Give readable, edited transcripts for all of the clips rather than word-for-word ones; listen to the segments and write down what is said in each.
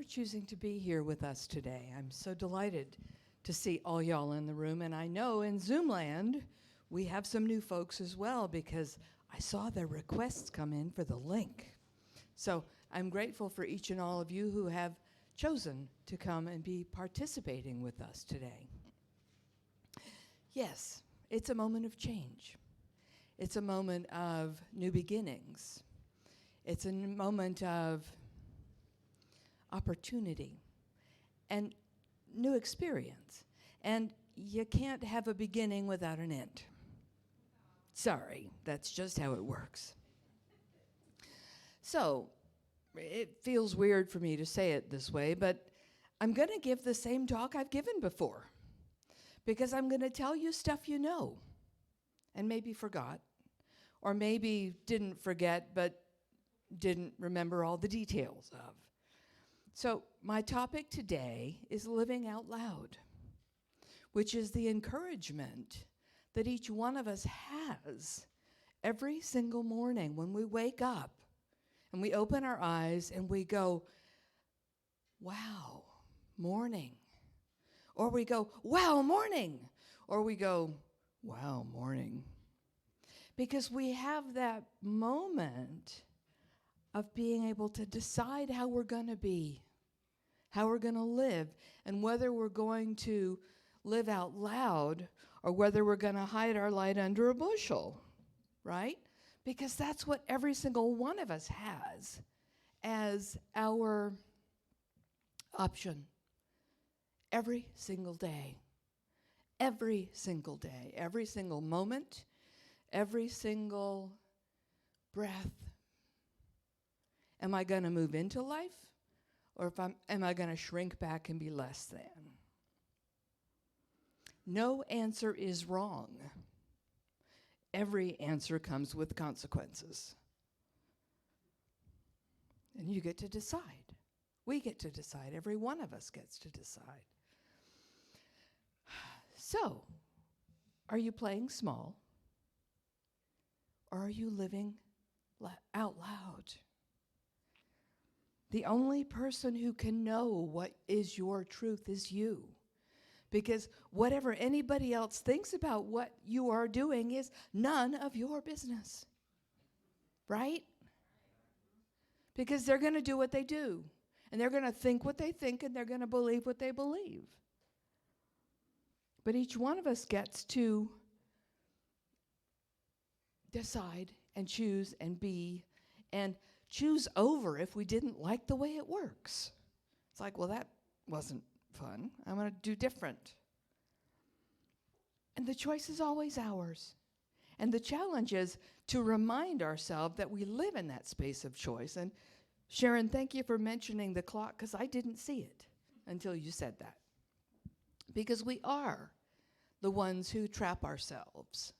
choosing to be here with us today. I'm so delighted to see all y'all in the room, and I know in Zoomland we have some new folks as well because I saw their requests come in for the link. So I'm grateful for each and all of you who have chosen to come and be participating with us today. Yes, it's a moment of change. It's a moment of new beginnings. It's a moment of opportunity and new experience. And you can't have a beginning without an end. Sorry, that's just how it works. So, it feels weird for me to say it this way, but I'm going to give the same talk I've given before because I'm going to tell you stuff you know and maybe forgot, or maybe didn't forget but didn't remember all the details of. So my topic today is living out loud, which is the encouragement that each one of us has every single morning when we wake up and we open our eyes and we go, wow, morning. Or we go, wow, morning. Or we go, wow, morning. Because we have that moment of being able to decide how we're going to be, how we're going to live, and whether we're going to live out loud or whether we're going to hide our light under a bushel, right? Because that's what every single one of us has as our option every single day, every single day, every single moment, every single breath. Am I going to move into life, or am I going to shrink back and be less than? No answer is wrong. Every answer comes with consequences. And you get to decide. We get to decide. Every one of us gets to decide. So, are you playing small? Or are you living out loud? The only person who can know what is your truth is you. Because whatever anybody else thinks about what you are doing is none of your business. Right? Because they're going to do what they do. And they're going to think what they think, and they're going to believe what they believe. But each one of us gets to decide and choose and be and choose over if we didn't like the way it works. It's like, well, that wasn't fun. I'm going to do different. And the choice is always ours. And the challenge is to remind ourselves that we live in that space of choice. And Sharon, thank you for mentioning the clock, because I didn't see it until you said that. Because we are the ones who trap ourselves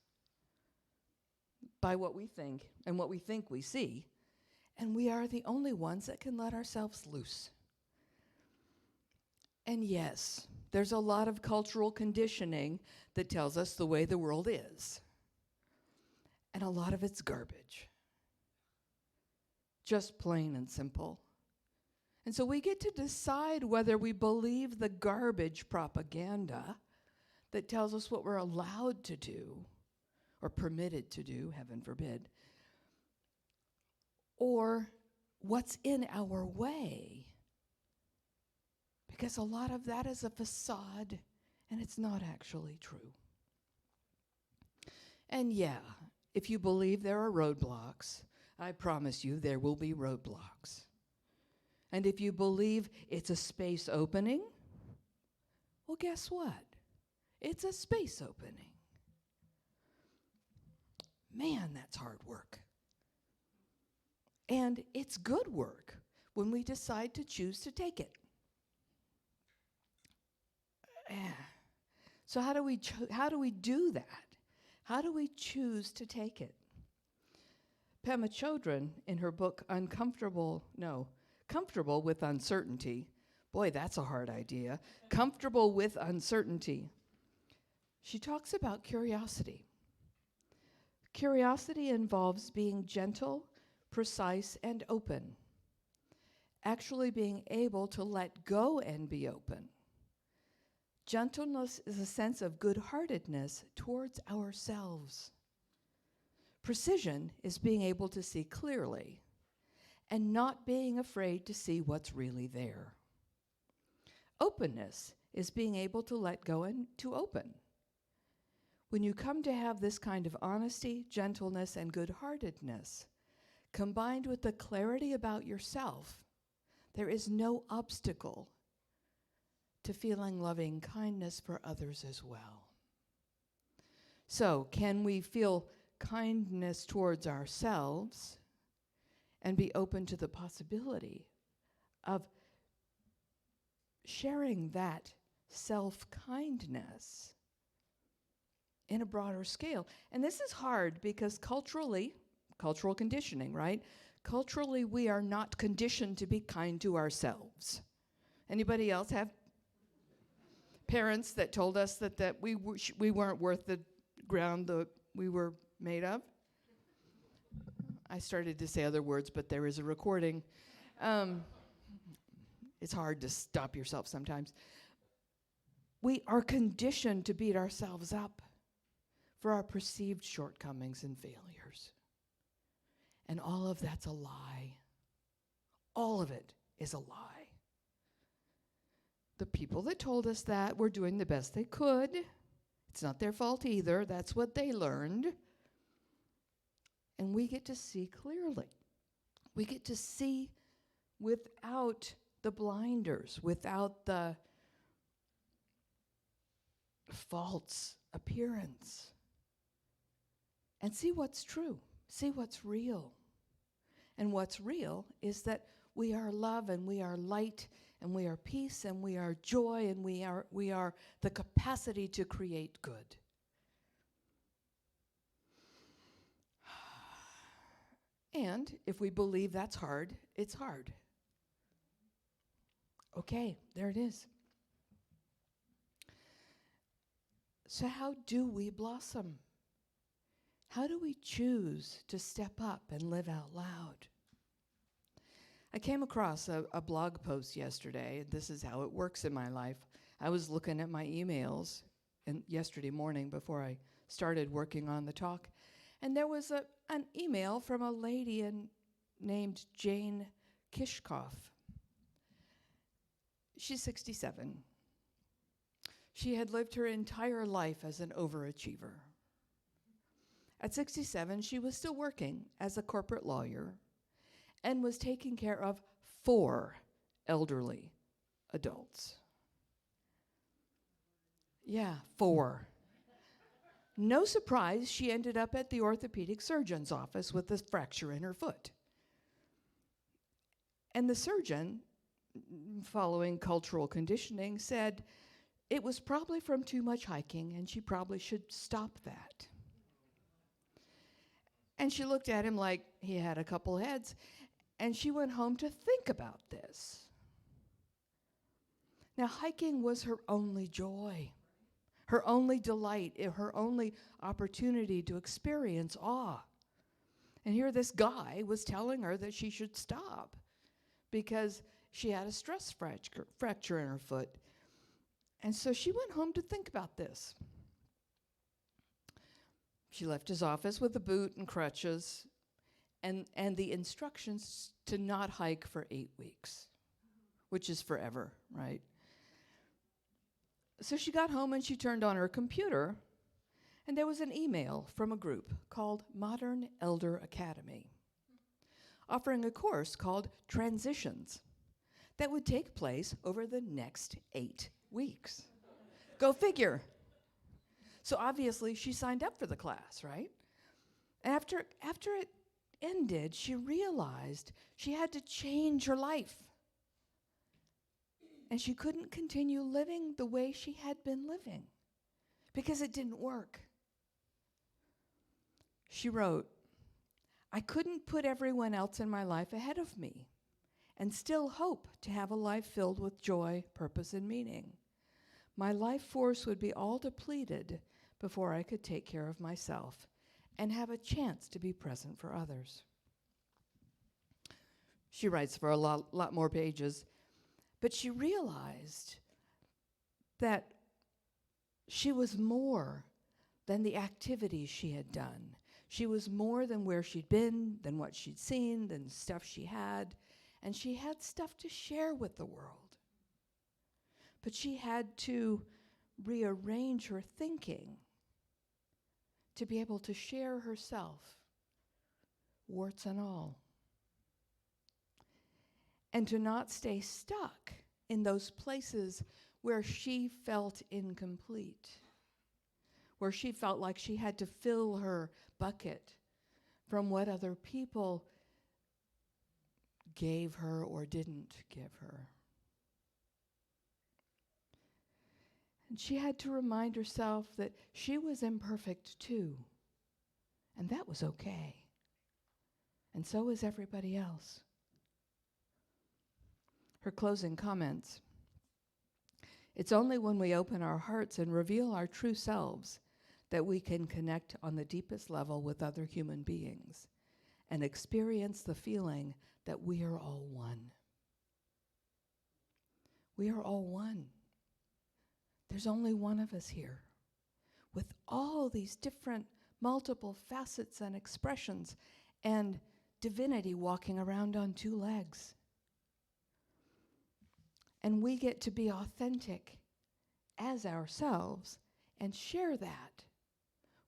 by what we think and what we think we see. And we are the only ones that can let ourselves loose. And yes, there's a lot of cultural conditioning that tells us the way the world is. And a lot of it's garbage. Just plain and simple. And so we get to decide whether we believe the garbage propaganda that tells us what we're allowed to do, or permitted to do, heaven forbid, or what's in our way. Because a lot of that is a facade, and it's not actually true. And yeah, if you believe there are roadblocks, I promise you there will be roadblocks. And if you believe it's a space opening, well, guess what? It's a space opening. Man, that's hard work. And it's good work when we decide to choose to take it. So how do we do that? How do we choose to take it? Pema Chodron, in her book Comfortable with Uncertainty. Boy, that's a hard idea. Comfortable with Uncertainty. She talks about curiosity. Curiosity involves being gentle, precise, and open. actually being able to let go and be open. Gentleness is a sense of good-heartedness towards ourselves. Precision is being able to see clearly and not being afraid to see what's really there. Openness is being able to let go and to open. When you come to have this kind of honesty, gentleness, and good-heartedness, combined with the clarity about yourself, there is no obstacle to feeling loving kindness for others as well. So, can we feel kindness towards ourselves and be open to the possibility of sharing that self-kindness in a broader scale? And this is hard because cultural conditioning, right? Culturally, we are not conditioned to be kind to ourselves. Anybody else have parents that told us that we weren't worth the ground that we were made of? I started to say other words, but there is a recording. It's hard to stop yourself sometimes. We are conditioned to beat ourselves up for our perceived shortcomings and failures. And all of that's a lie. All of it is a lie. The people that told us that were doing the best they could. It's not their fault either. That's what they learned. And we get to see clearly. We get to see without the blinders, without the false appearance. And see what's true. See what's real. And what's real is that we are love and we are light and we are peace and we are joy and we are the capacity to create good. And if we believe that's hard, it's hard. Okay, there it is. So how do we blossom? How do we choose to step up and live out loud? I came across a blog post yesterday. This is how it works in my life. I was looking at my emails yesterday morning before I started working on the talk, and there was an email from a lady named Jane Kishkoff. She's 67. She had lived her entire life as an overachiever. At 67, she was still working as a corporate lawyer and was taking care of 4 elderly adults. Yeah, 4. No surprise, she ended up at the orthopedic surgeon's office with a fracture in her foot. And the surgeon, following cultural conditioning, said it was probably from too much hiking and she probably should stop that. And she looked at him like he had a couple heads, and she went home to think about this. Now, hiking was her only joy, her only delight, her only opportunity to experience awe. And here this guy was telling her that she should stop because she had a stress fracture in her foot. And so she went home to think about this. She left his office with a boot and crutches and the instructions to not hike for 8 weeks, which is forever, right? So she got home and she turned on her computer, and there was an email from a group called Modern Elder Academy, offering a course called Transitions that would take place over the next 8 weeks. Go figure. So obviously she signed up for the class, right? After it ended, she realized she had to change her life. And she couldn't continue living the way she had been living because it didn't work. She wrote, "I couldn't put everyone else in my life ahead of me and still hope to have a life filled with joy, purpose, and meaning. My life force would be all depleted before I could take care of myself and have a chance to be present for others." She writes for a lot more pages. But she realized that she was more than the activities she had done. She was more than where she'd been, than what she'd seen, than stuff she had. And she had stuff to share with the world. But she had to rearrange her thinking to be able to share herself, warts and all. And to not stay stuck in those places where she felt incomplete, where she felt like she had to fill her bucket from what other people gave her or didn't give her. And she had to remind herself that she was imperfect too, and that was okay. And so was everybody else. Her closing comments: it's only when we open our hearts and reveal our true selves that we can connect on the deepest level with other human beings and experience the feeling that we are all one. We are all one. There's only one of us here with all these different multiple facets and expressions and divinity walking around on two legs. And we get to be authentic as ourselves and share that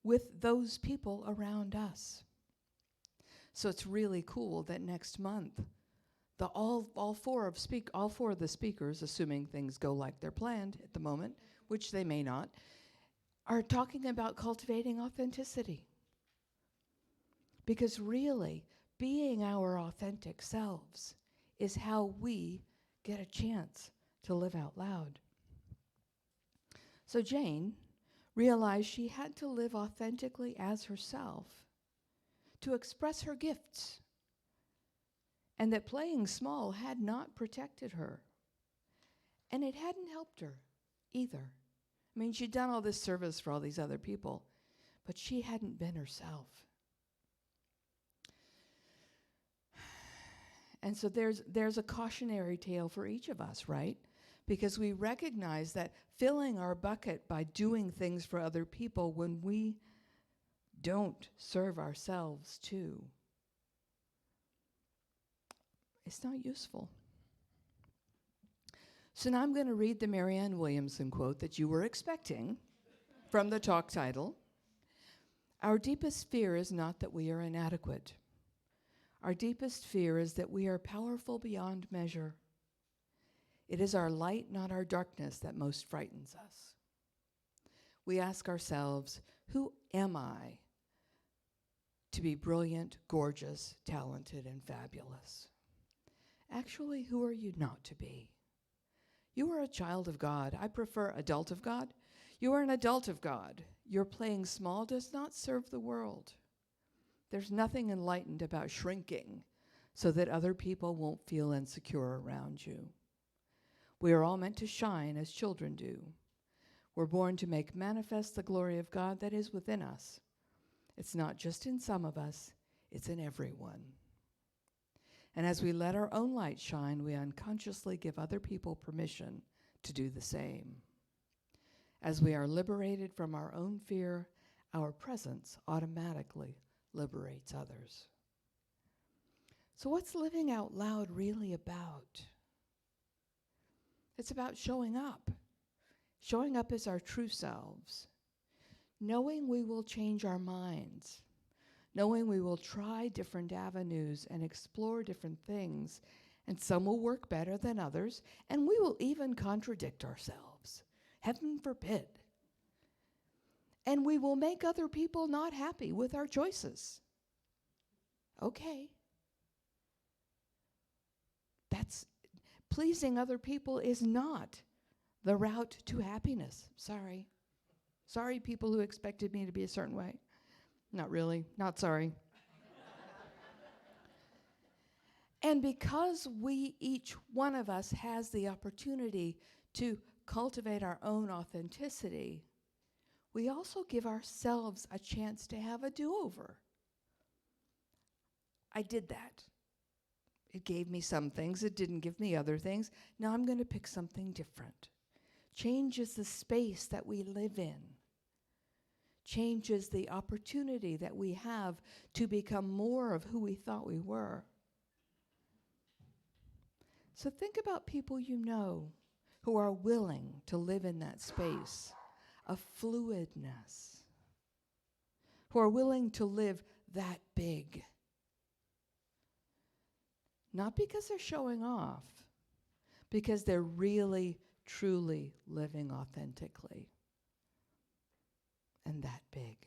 with those people around us. So it's really cool that next month, all four of the speakers, assuming things go like they're planned at the moment, which they may not, are talking about cultivating authenticity. Because really, being our authentic selves is how we get a chance to live out loud. So Jane realized she had to live authentically as herself to express her gifts, and that playing small had not protected her, and it hadn't helped her either. I mean, she'd done all this service for all these other people, but she hadn't been herself. And so there's a cautionary tale for each of us, right? Because we recognize that filling our bucket by doing things for other people when we don't serve ourselves too, it's not useful. So now I'm going to read the Marianne Williamson quote that you were expecting from the talk title. Our deepest fear is not that we are inadequate. Our deepest fear is that we are powerful beyond measure. It is our light, not our darkness, that most frightens us. We ask ourselves, who am I to be brilliant, gorgeous, talented, and fabulous? Actually, who are you not to be? You are a child of God. I prefer adult of God. You are an adult of God. Your playing small does not serve the world. There's nothing enlightened about shrinking so that other people won't feel insecure around you. We are all meant to shine as children do. We're born to make manifest the glory of God that is within us. It's not just in some of us, it's in everyone. And as we let our own light shine, we unconsciously give other people permission to do the same. As we are liberated from our own fear, our presence automatically liberates others. So what's living out loud really about? It's about showing up as our true selves, knowing we will change our minds, knowing we will try different avenues and explore different things, and some will work better than others, and we will even contradict ourselves. Heaven forbid. And we will make other people not happy with our choices. Okay. Pleasing other people is not the route to happiness. Sorry. Sorry, people who expected me to be a certain way. Not really. Not sorry. And because each one of us has the opportunity to cultivate our own authenticity, we also give ourselves a chance to have a do-over. I did that. It gave me some things. It didn't give me other things. Now I'm going to pick something different. Changes the space that we live in. Changes the opportunity that we have to become more of who we thought we were. So think about people you know who are willing to live in that space of fluidness, who are willing to live that big. Not because they're showing off, because they're really, truly living authentically and that big.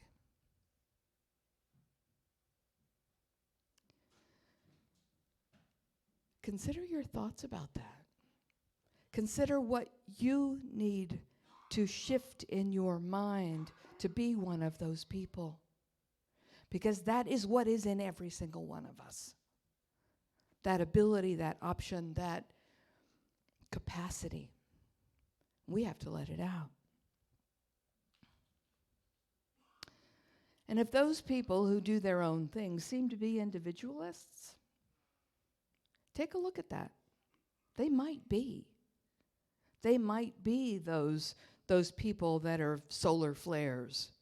Consider your thoughts about that. Consider what you need to shift in your mind to be one of those people. Because that is what is in every single one of us. That ability, that option, that capacity. We have to let it out. And if those people who do their own thing seem to be individualists, take a look at that. They might be. They might be those people that are solar flares.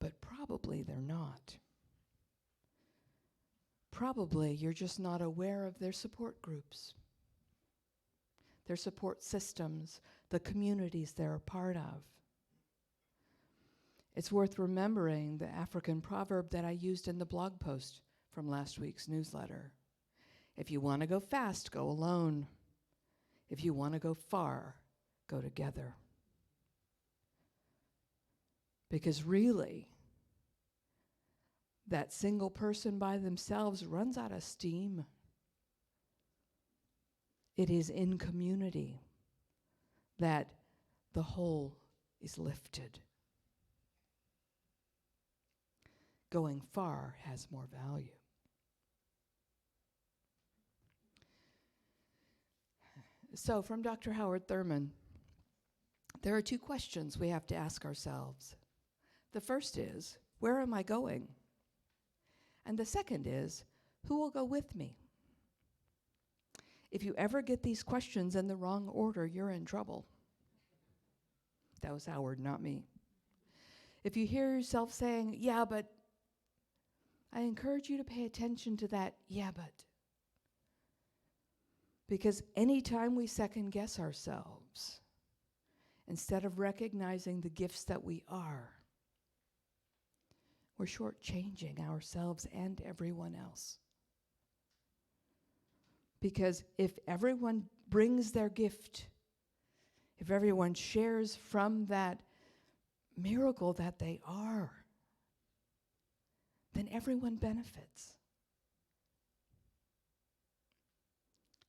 But probably they're not. Probably you're just not aware of their support groups, their support systems, the communities they're a part of. It's worth remembering the African proverb that I used in the blog post from last week's newsletter. If you want to go fast, go alone. If you want to go far, go together. Because really, that single person by themselves runs out of steam. It is in community that the whole is lifted. Going far has more value. So, from Dr. Howard Thurman, there are two questions we have to ask ourselves. The first is, where am I going? And the second is, who will go with me? If you ever get these questions in the wrong order, you're in trouble. That was Howard, not me. If you hear yourself saying, yeah, but, I encourage you to pay attention to that, yeah, but. Because anytime we second guess ourselves, instead of recognizing the gifts that we are, we're shortchanging ourselves and everyone else. Because if everyone brings their gift, if everyone shares from that miracle that they are, then everyone benefits.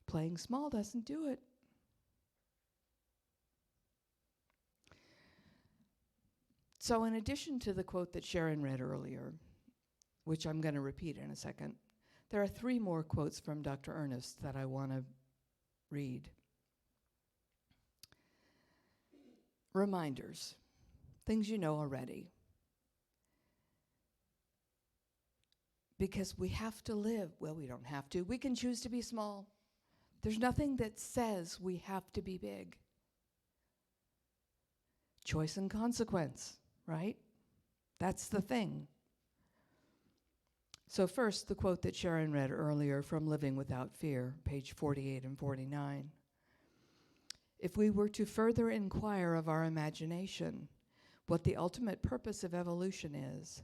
Playing small doesn't do it. So in addition to the quote that Sharon read earlier, which I'm going to repeat in a second, there are 3 more quotes from Dr. Ernest that I want to read. Reminders, things you know already. Because we have to live, well, we don't have to. We can choose to be small. There's nothing that says we have to be big. Choice and consequence, right? That's the thing. So first, the quote that Sharon read earlier from Living Without Fear, page 48 and 49. If we were to further inquire of our imagination what the ultimate purpose of evolution is,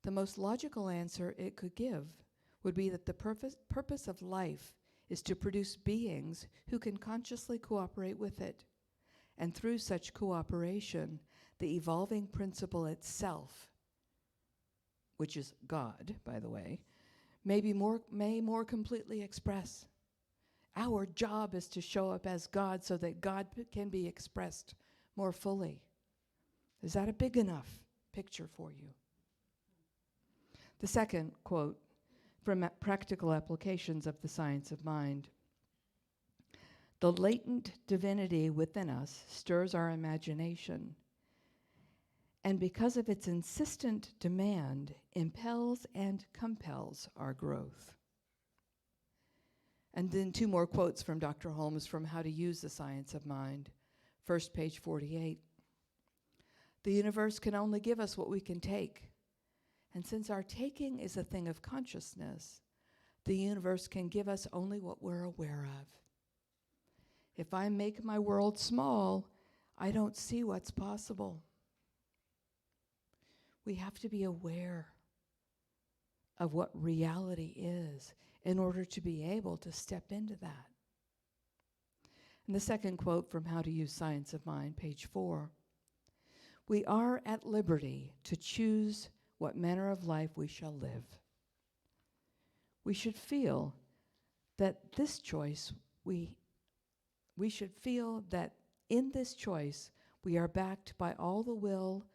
the most logical answer it could give would be that the purpose of life is to produce beings who can consciously cooperate with it. And through such cooperation, the evolving principle itself, which is God, by the way, may more completely express. Our job is to show up as God so that God can be expressed more fully. Is that a big enough picture for you? The second quote from Practical Applications of the Science of Mind. The latent divinity within us stirs our imagination, and because of its insistent demand, impels and compels our growth. And then 2 more quotes from Dr. Holmes from How to Use the Science of Mind. First, page 48. The universe can only give us what we can take. And since our taking is a thing of consciousness, the universe can give us only what we're aware of. If I make my world small, I don't see what's possible. We have to be aware of what reality is in order to be able to step into that. And the second quote from How to Use Science of Mind, page 4. We are at liberty to choose what manner of life we shall live. We should feel that we should feel that in this choice we are backed by all the will,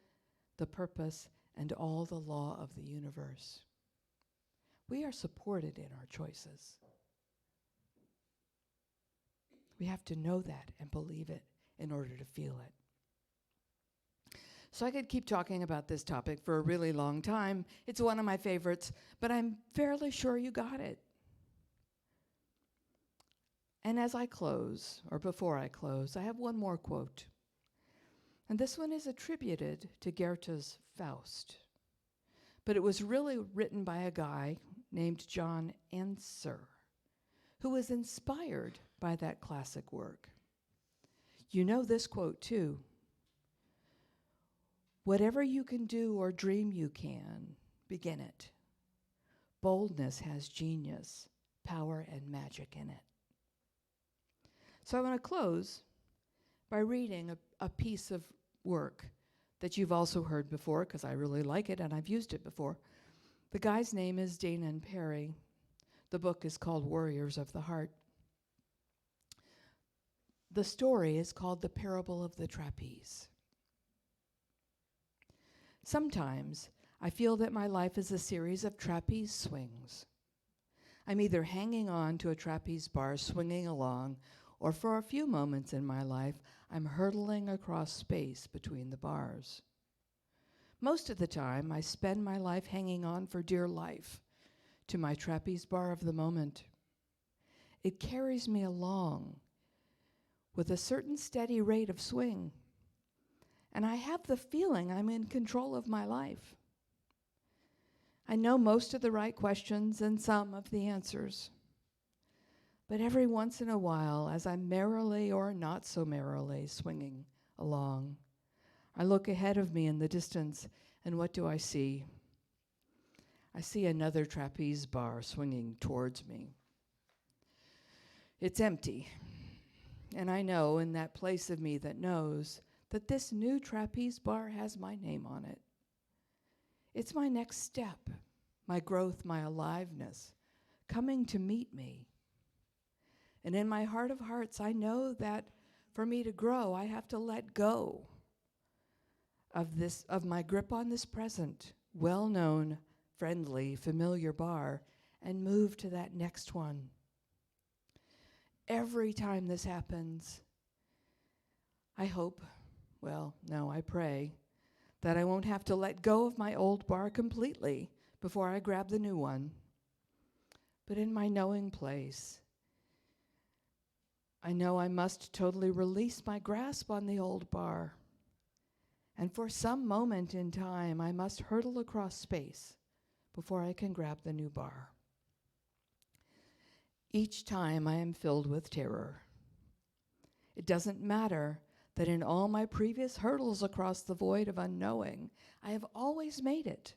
the purpose, and all the law of the universe. We are supported in our choices. We have to know that and believe it in order to feel it. So I could keep talking about this topic for a really long time. It's one of my favorites, but I'm fairly sure you got it. And as I close, or before I close, I have one more quote. And this one is attributed to Goethe's Faust. But it was really written by a guy named John Answer, who was inspired by that classic work. You know this quote too. Whatever you can do or dream you can, begin it. Boldness has genius, power, and magic in it. So I want to close by reading a piece of work that you've also heard before, because I really like it and I've used it before. The guy's name is Dana Perry. The book is called Warriors of the Heart. The story is called The Parable of the Trapeze. Sometimes I feel that my life is a series of trapeze swings. I'm either hanging on to a trapeze bar swinging along, or for a few moments in my life, I'm hurtling across space between the bars. Most of the time, I spend my life hanging on for dear life to my trapeze bar of the moment. It carries me along with a certain steady rate of swing, and I have the feeling I'm in control of my life. I know most of the right questions and some of the answers. But every once in a while, as I'm merrily or not so merrily swinging along, I look ahead of me in the distance, and what do I see? I see another trapeze bar swinging towards me. It's empty, and I know in that place of me that knows that this new trapeze bar has my name on it. It's my next step, my growth, my aliveness, coming to meet me. And in my heart of hearts, I know that for me to grow, I have to let go of my grip on this present, well-known, friendly, familiar bar, and move to that next one. Every time this happens, I hope, I pray, that I won't have to let go of my old bar completely before I grab the new one. But in my knowing place, I know I must totally release my grasp on the old bar. And for some moment in time, I must hurtle across space before I can grab the new bar. Each time I am filled with terror. It doesn't matter that in all my previous hurdles across the void of unknowing, I have always made it.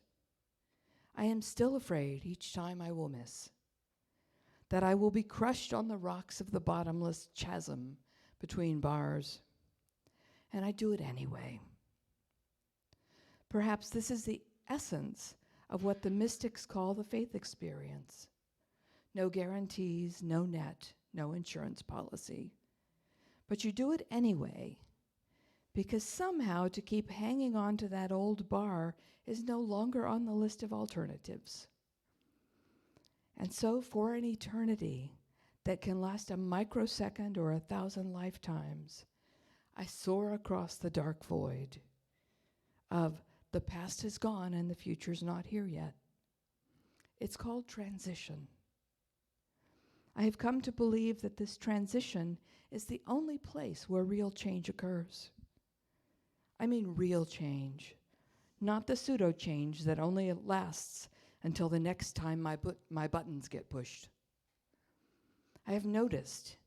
I am still afraid each time I will miss, that I will be crushed on the rocks of the bottomless chasm between bars. And I do it anyway. Perhaps this is the essence of what the mystics call the faith experience. No guarantees, no net, no insurance policy. But you do it anyway, because somehow to keep hanging on to that old bar is no longer on the list of alternatives. And so for an eternity that can last a microsecond or 1,000 lifetimes, I soar across the dark void of the past is gone and the future's not here yet. It's called transition. I have come to believe that this transition is the only place where real change occurs. I mean real change, not the pseudo change that only lasts until the next time my buttons get pushed. I have noticed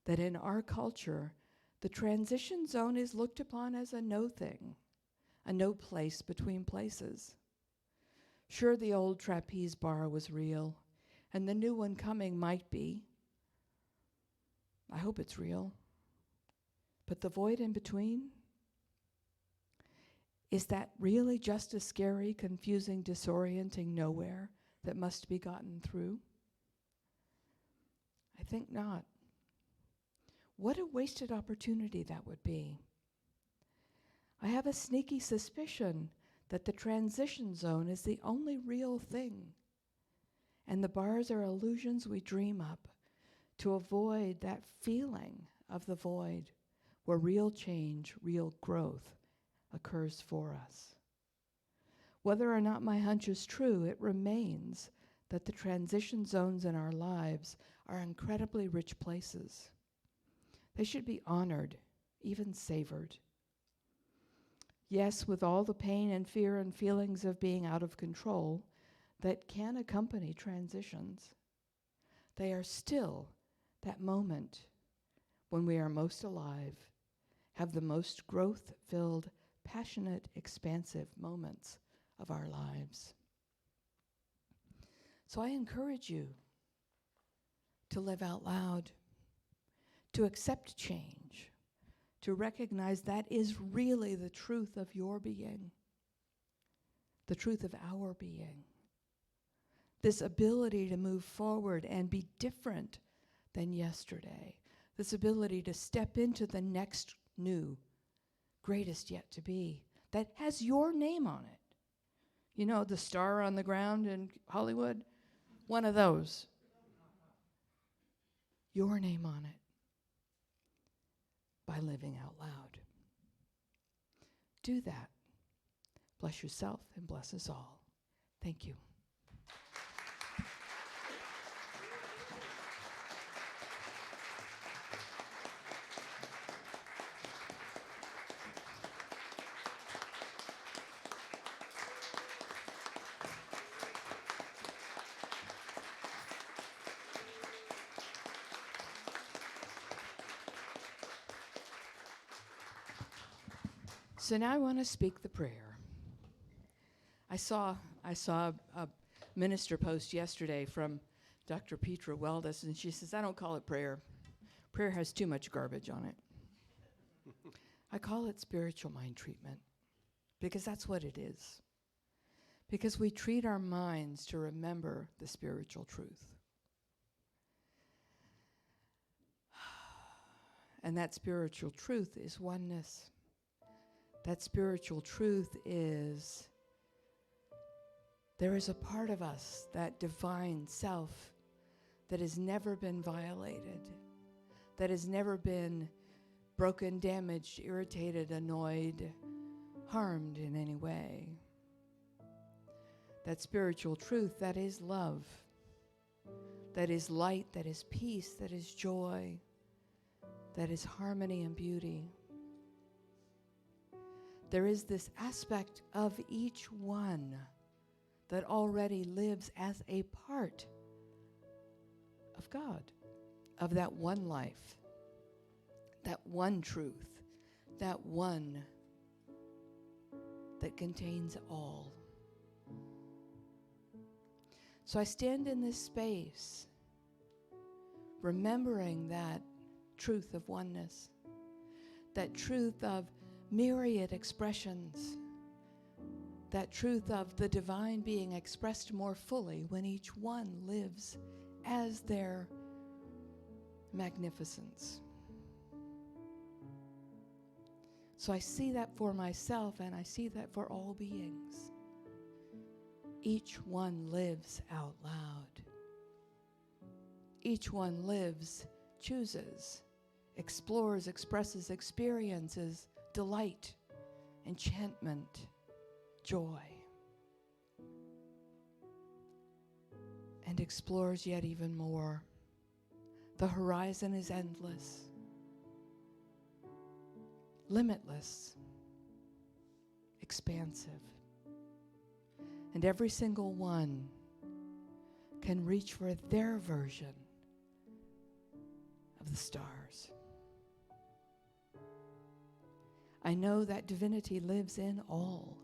that in our culture, the transition zone is looked upon as a no thing, a no place between places. Sure, the old trapeze bar was real, and the new one coming might be. I hope it's real. But the void in between? Is that really just a scary, confusing, disorienting nowhere that must be gotten through? I think not. What a wasted opportunity that would be. I have a sneaky suspicion that the transition zone is the only real thing, and the bars are illusions we dream up to avoid that feeling of the void where real change, real growth occurs for us. Whether or not my hunch is true, it remains that the transition zones in our lives are incredibly rich places. They should be honored, even savored. Yes, with all the pain and fear and feelings of being out of control that can accompany transitions, they are still that moment when we are most alive, have the most growth-filled, passionate, expansive moments of our lives. So I encourage you to live out loud, to accept change, to recognize that is really the truth of your being, the truth of our being. This ability to move forward and be different than yesterday, this ability to step into the next new, greatest yet to be, that has your name on it. You know, the star on the ground in Hollywood? One of those. Your name on it. By living out loud. Do that. Bless yourself and bless us all. Thank you. So now I want to speak the prayer. I saw a minister post yesterday from Dr. Petra Weldes, and she says, I don't call it prayer. Prayer has too much garbage on it. I call it spiritual mind treatment, because that's what it is. Because we treat our minds to remember the spiritual truth. And that spiritual truth is oneness. That spiritual truth is there is a part of us, that divine self, that has never been violated, that has never been broken, damaged, irritated, annoyed, harmed in any way. That spiritual truth, that is love, that is light, that is peace, that is joy, that is harmony and beauty. There is this aspect of each one that already lives as a part of God, of that one life, that one truth, that one that contains all. So I stand in this space remembering that truth of oneness, that truth of myriad expressions, that truth of the divine being expressed more fully when each one lives as their magnificence. So I see that for myself, and I see that for all beings. Each one lives out loud. Each one lives, chooses, explores, expresses, experiences delight, enchantment, joy, and explores yet even more The horizon is endless, limitless, expansive. And every single one can reach for their version of the stars. I know that divinity lives in all.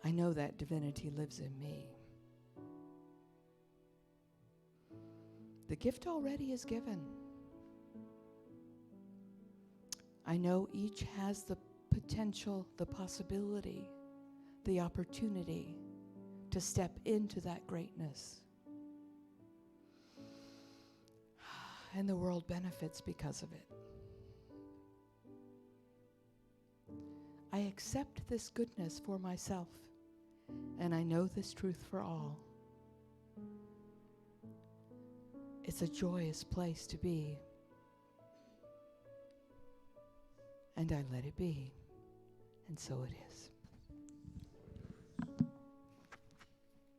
I know that divinity lives in me. The gift already is given. I know each has the potential, the possibility, the opportunity to step into that greatness. And the world benefits because of it. I accept this goodness for myself, and I know this truth for all. It's a joyous place to be, and I let it be, and so it is.